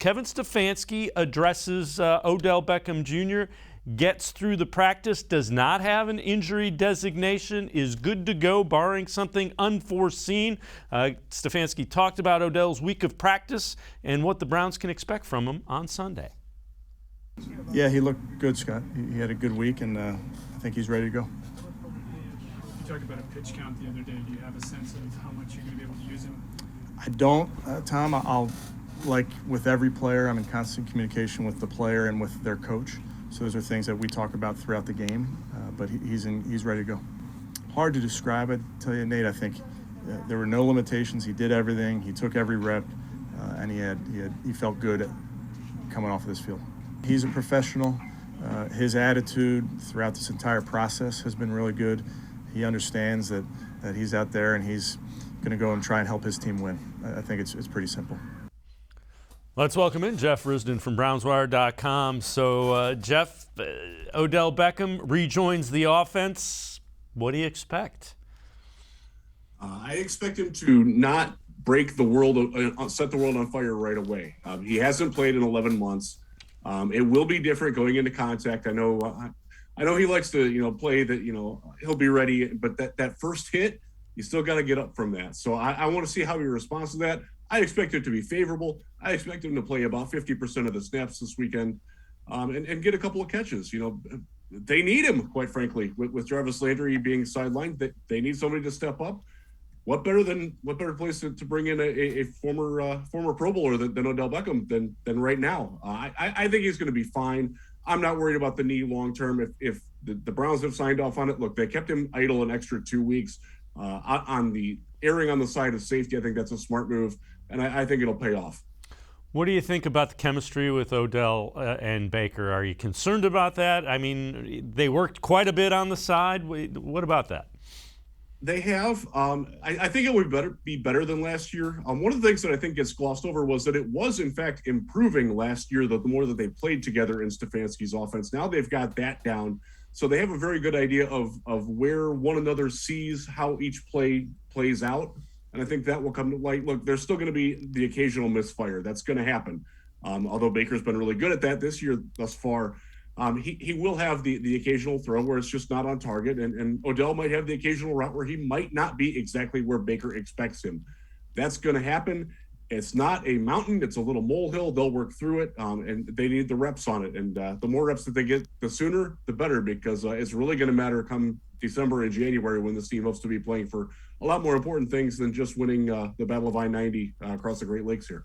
Kevin Stefanski addresses Odell Beckham Jr., gets through the practice, does not have an injury designation, is good to go barring something unforeseen. Stefanski talked about Odell's week of practice and what the Browns can expect from him on Sunday. Yeah, he looked good, Scott. He had a good week, and I think he's ready to go. You talked about a pitch count the other day. Do you have a sense of how much you're going to be able to use him? I don't, Tom. I'll, like with every player, I'm in constant communication with the player and with their coach. So those are things that we talk about throughout the game, but he's ready to go. Hard to describe. I tell you, Nate, I think there were no limitations. He did everything. He took every rep, and he felt good coming off of this field. He's a professional. His attitude throughout this entire process has been really good. He understands that he's out there and he's going to go and try and help his team win. I think it's pretty simple. Let's welcome in Jeff Risdon from BrownsWire.com. So, Jeff, Odell Beckham rejoins the offense. What do you expect? I expect him to not break the world, set the world on fire right away. He hasn't played in 11 months. It will be different going into contact. I know he likes to, play that, he'll be ready, but that first hit, you still got to get up from that. So I want to see how he responds to that. I expect it to be favorable. I expect him to play about 50% of the snaps this weekend and get a couple of catches. They need him, quite frankly, with Jarvis Landry being sidelined. They need somebody to step up. What better place to bring in a former Pro Bowler than Odell Beckham than right now? I think he's going to be fine. I'm not worried about the knee long term. If the Browns have signed off on it, look, they kept him idle an extra 2 weeks on the erring on the side of safety. I think that's a smart move, and I think it'll pay off. What do you think about the chemistry with Odell and Baker? Are you concerned about that? I mean, they worked quite a bit on the side. What about that? They have. I think it would be better than last year. One of the things that I think gets glossed over was that it was, in fact, improving last year, the more that they played together in Stefanski's offense. Now they've got that down. So they have a very good idea of where one another sees how each play plays out. And I think that will come to light. Look, there's still going to be the occasional misfire. That's going to happen. Although Baker's been really good at that this year thus far. He will have the occasional throw where it's just not on target. And Odell might have the occasional route where he might not be exactly where Baker expects him. That's going to happen. It's not a mountain. It's a little molehill. They'll work through it, and they need the reps on it. And the more reps that they get, the sooner, the better, because it's really going to matter come December and January when this team hopes to be playing for a lot more important things than just winning the Battle of I-90 across the Great Lakes here.